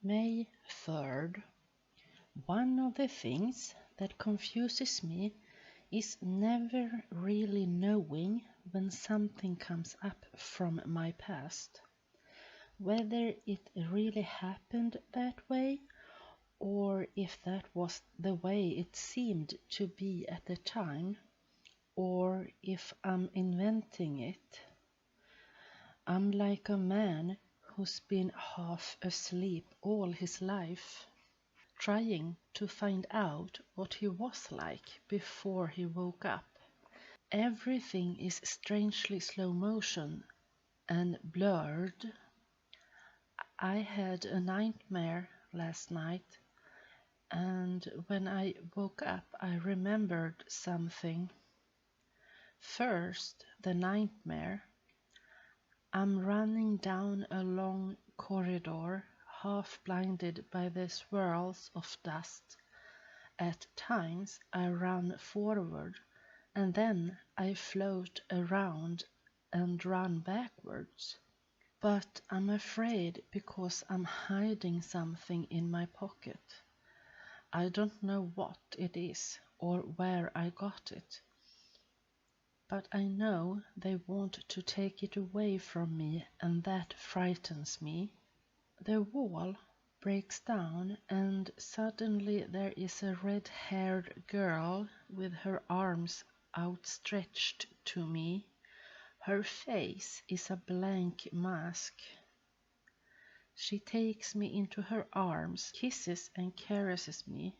May 3rd. One of the things that confuses me is never really knowing when something comes up from my past. Whether it really happened that way or if that was the way it seemed to be at the time, or if I'm inventing it. I'm like a man who's been half asleep all his life, trying to find out what he was like before he woke up. Everything is strangely slow motion and blurred. I had a nightmare last night, and when I woke up I remembered something. First, the nightmare. I'm running down a long corridor, half blinded by the swirls of dust. At times I run forward, and then I float around and run backwards. But I'm afraid because I'm hiding something in my pocket. I don't know what it is or where I got it. But I know they want to take it away from me, and that frightens me. The wall breaks down, and suddenly there is a red-haired girl with her arms outstretched to me. Her face is a blank mask. She takes me into her arms, kisses and caresses me,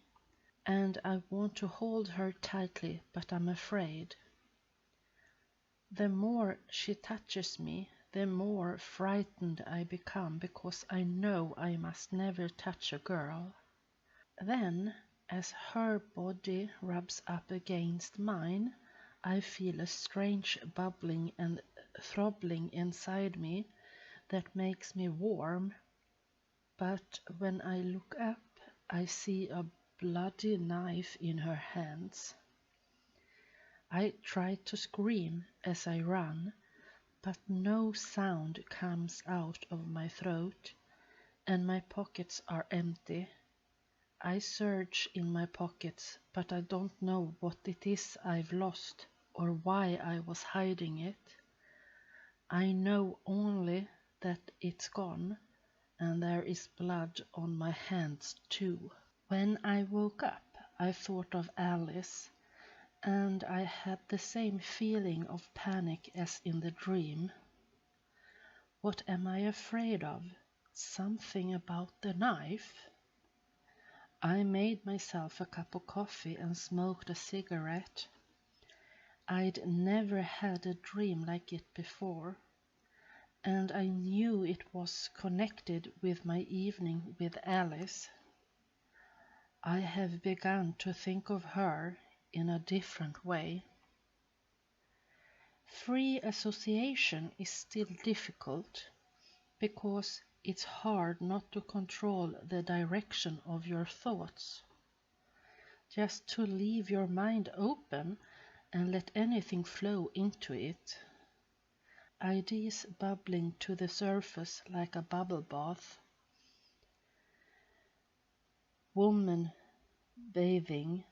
and I want to hold her tightly, but I'm afraid. The more she touches me, the more frightened I become, because I know I must never touch a girl. Then, as her body rubs up against mine, I feel a strange bubbling and throbbing inside me that makes me warm. But when I look up, I see a bloody knife in her hands. I try to scream as I run, but no sound comes out of my throat, and my pockets are empty. I search in my pockets, but I don't know what it is I've lost or why I was hiding it. I know only that it's gone, and there is blood on my hands too. When I woke up, I thought of Alice, and I had the same feeling of panic as in the dream. What am I afraid of? Something about the knife? I made myself a cup of coffee and smoked a cigarette. I'd never had a dream like it before, and I knew it was connected with my evening with Alice. I have begun to think of her in a different way. Free association is still difficult because it's hard not to control the direction of your thoughts. Just to leave your mind open and let anything flow into it. Ideas bubbling to the surface like a bubble bath. Woman bathing,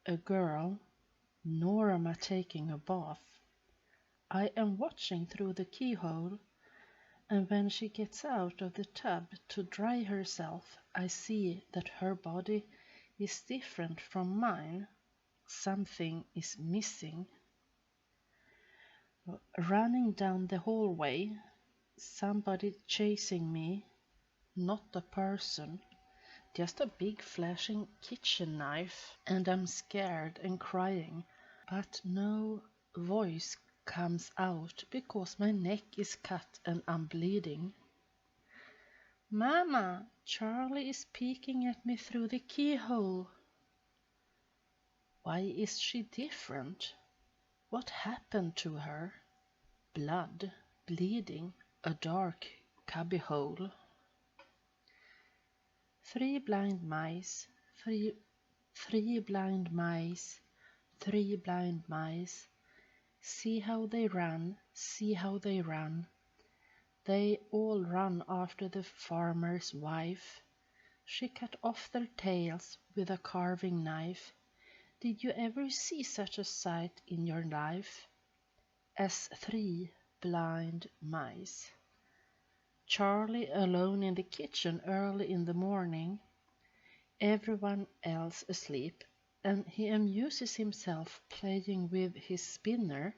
a girl, Norma taking a bath. I am watching through the keyhole, and when she gets out of the tub to dry herself, I see that her body is different from mine. Something is missing. Running down the hallway, somebody chasing me, not a person, just a big flashing kitchen knife, and I'm scared and crying, but no voice comes out because my neck is cut and I'm bleeding. Mama, Charlie is peeking at me through the keyhole. Why is she different? What happened to her? Blood, bleeding, a dark cubbyhole. Three blind mice, three blind mice, three blind mice. See how they run, see how they run. They all run after the farmer's wife. She cut off their tails with a carving knife. Did you ever see such a sight in your life? As 3 blind mice. Charlie alone in the kitchen early in the morning, everyone else asleep, and he amuses himself playing with his spinner.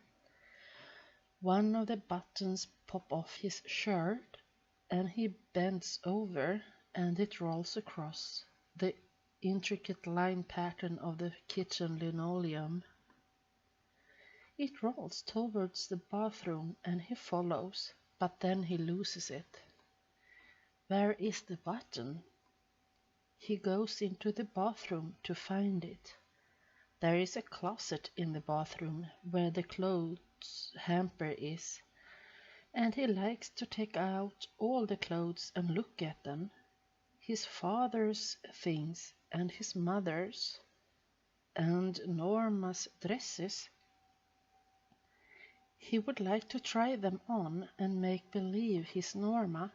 One of the buttons pop off his shirt, and he bends over, and it rolls across the intricate line pattern of the kitchen linoleum. It rolls towards the bathroom, and he follows, but then he loses it. Where is the button? He goes into the bathroom to find it. There is a closet in the bathroom where the clothes hamper is, and he likes to take out all the clothes and look at them. His father's things and his mother's and Norma's dresses. He would like to try them on and make believe he's Norma,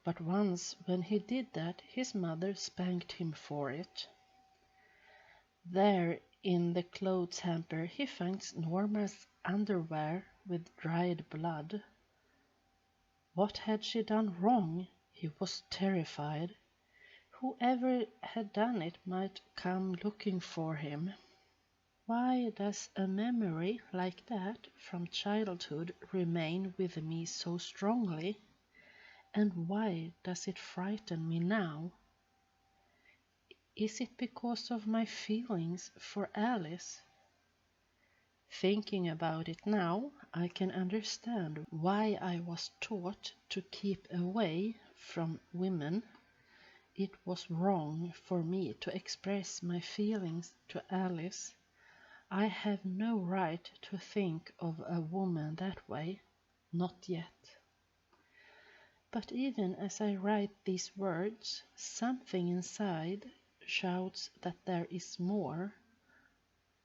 but once when he did that, his mother spanked him for it. There in the clothes hamper he finds Norma's underwear with dried blood. What had she done wrong? He was terrified. Whoever had done it might come looking for him. Why does a memory like that from childhood remain with me so strongly? And why does it frighten me now? Is it because of my feelings for Alice? Thinking about it now, I can understand why I was taught to keep away from women. It was wrong for me to express my feelings to Alice. I have no right to think of a woman that way, not yet. But even as I write these words, something inside shouts that there is more.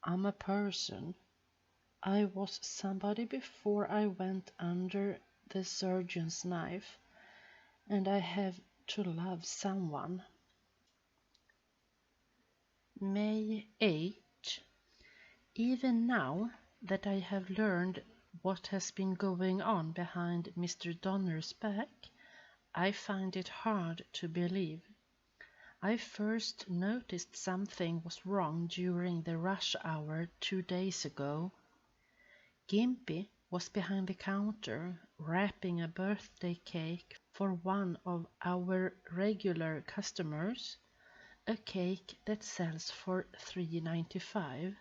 I'm a person. I was somebody before I went under the surgeon's knife, and I have to love someone. May 8. Even now that I have learned what has been going on behind Mr. Donner's back, I find it hard to believe. I first noticed something was wrong during the rush hour 2 days ago. Gimpy was behind the counter wrapping a birthday cake for one of our regular customers, a cake that sells for $3.95.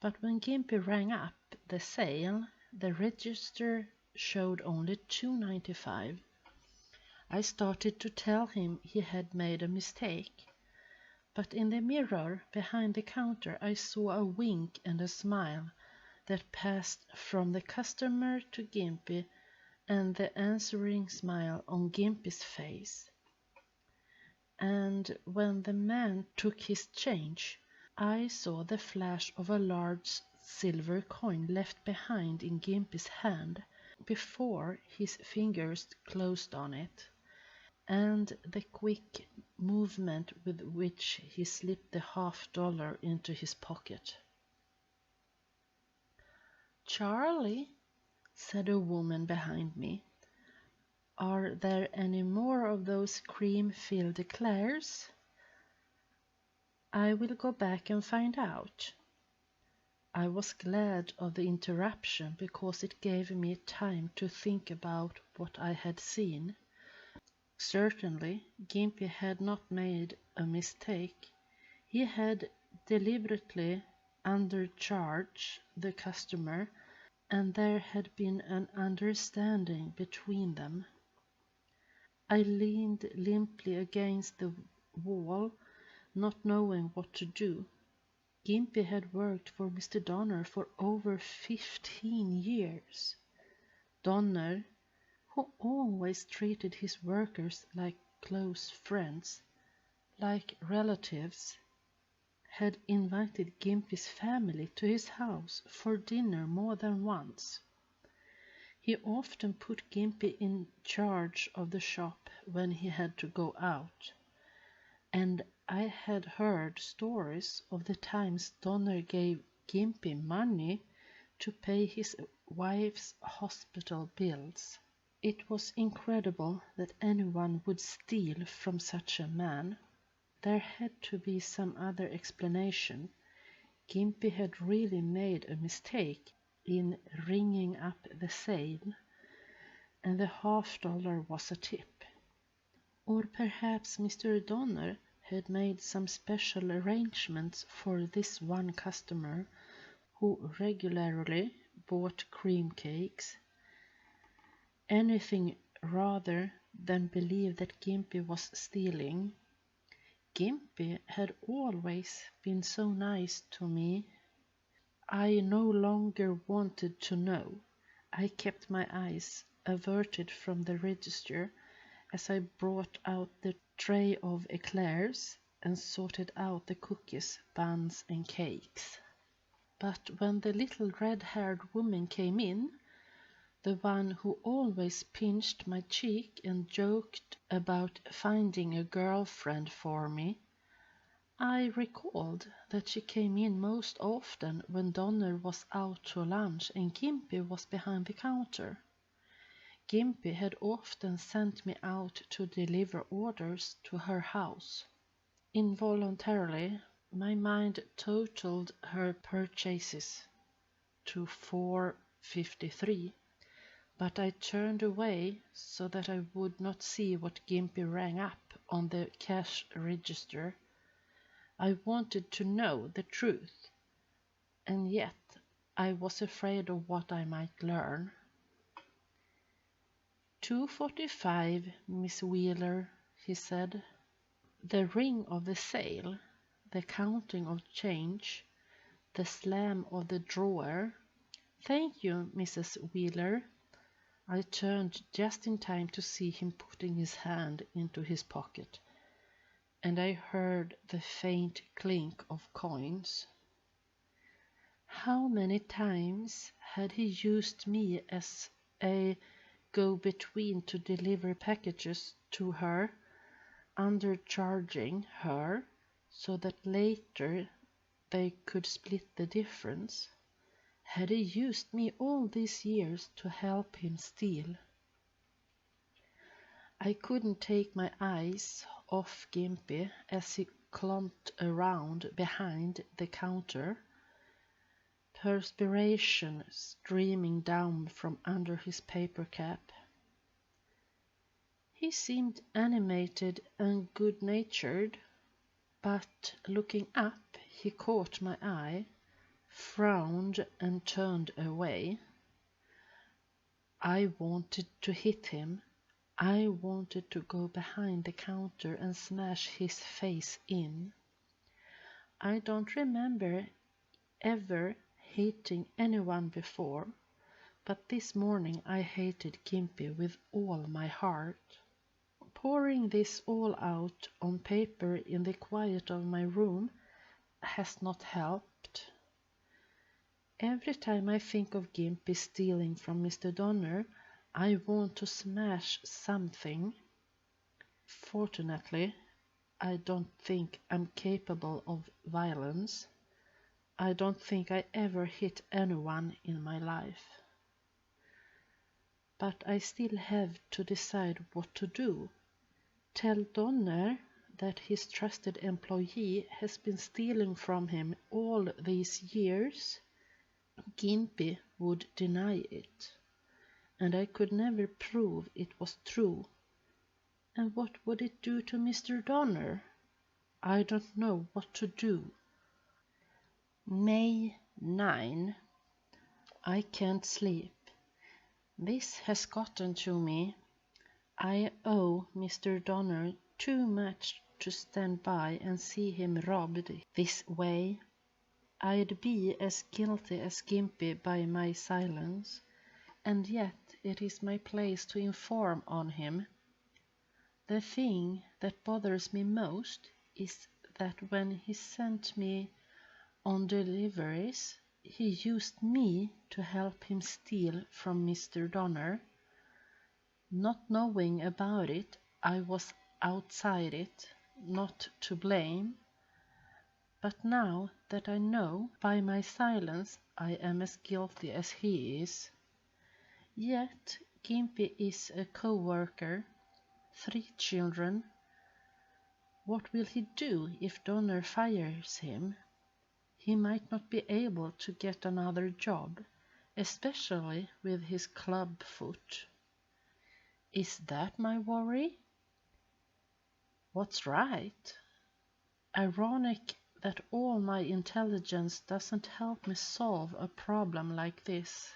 But when Gimpy rang up the sale, the register showed only $2.95. I started to tell him he had made a mistake, but in the mirror behind the counter I saw a wink and a smile that passed from the customer to Gimpy and the answering smile on Gimpy's face. And when the man took his change, I saw the flash of a large silver coin left behind in Gimpy's hand before his fingers closed on it, and the quick movement with which he slipped the $half into his pocket. "Charlie," said a woman behind me, "are there any more of those cream-filled eclairs?" "I will go back and find out." I was glad of the interruption because it gave me time to think about what I had seen. Certainly, Gimpy had not made a mistake. He had deliberately undercharged the customer, and there had been an understanding between them. I leaned limply against the wall, not knowing what to do. Gimpy had worked for Mr. Donner for over 15 years. Donner, who always treated his workers like close friends, like relatives, had invited Gimpy's family to his house for dinner more than once. He often put Gimpy in charge of the shop when he had to go out. and I had heard stories of the times Donner gave Gimpy money to pay his wife's hospital bills. It was incredible that anyone would steal from such a man. There had to be some other explanation. Gimpy had really made a mistake in ringing up the sale, and the $50 was a tip. Or perhaps Mr. Donner had made some special arrangements for this one customer who regularly bought cream cakes. Anything rather than believe that Gimpy was stealing. Gimpy had always been so nice to me. I no longer wanted to know. I kept my eyes averted from the register as I brought out the tray of eclairs and sorted out the cookies, buns, and cakes. But when the little red-haired woman came in, the one who always pinched my cheek and joked about finding a girlfriend for me, I recalled that she came in most often when Donner was out to lunch and Gimpy was behind the counter. Gimpy had often sent me out to deliver orders to her house. Involuntarily, my mind totaled her purchases to $4.53, but I turned away so that I would not see what Gimpy rang up on the cash register. I wanted to know the truth, and yet I was afraid of what I might learn. $2.45, Miss Wheeler, he said. The ring of the sale, the counting of change, the slam of the drawer. Thank you, Mrs. Wheeler. I turned just in time to see him putting his hand into his pocket, and I heard the faint clink of coins. How many times had he used me as a go-between to deliver packages to her, undercharging her so that later they could split the difference? Had he used me all these years to help him steal? I couldn't take my eyes off Gimpy as he clumped around behind the counter, perspiration streaming down from under his paper cap. He seemed animated and good-natured, but looking up he caught my eye, frowned and turned away. I wanted to hit him. I wanted to go behind the counter and smash his face in. I don't remember ever hating anyone before, but this morning I hated Gimpy with all my heart. Pouring this all out on paper in the quiet of my room has not helped. Every time I think of Gimpy stealing from Mr. Donner, I want to smash something. Fortunately, I don't think I'm capable of violence. I don't think I ever hit anyone in my life. But I still have to decide what to do. Tell Donner that his trusted employee has been stealing from him all these years? Gimpy would deny it, and I could never prove it was true. And what would it do to Mr. Donner? I don't know what to do. May 9. I can't sleep. This has gotten to me. I owe Mr. Donner too much to stand by and see him robbed this way. I'd be as guilty as Gimpy by my silence, and yet it is my place to inform on him. The thing that bothers me most is that when he sent me on deliveries, he used me to help him steal from Mr. Donner. Not knowing about it, I was outside it, not to blame, but now that I know by my silence I am as guilty as he is. Yet Gimpy is a co-worker, 3 children. What will he do if Donner fires him? He might not be able to get another job, especially with his club foot. Is that my worry? What's right? Ironic that all my intelligence doesn't help me solve a problem like this.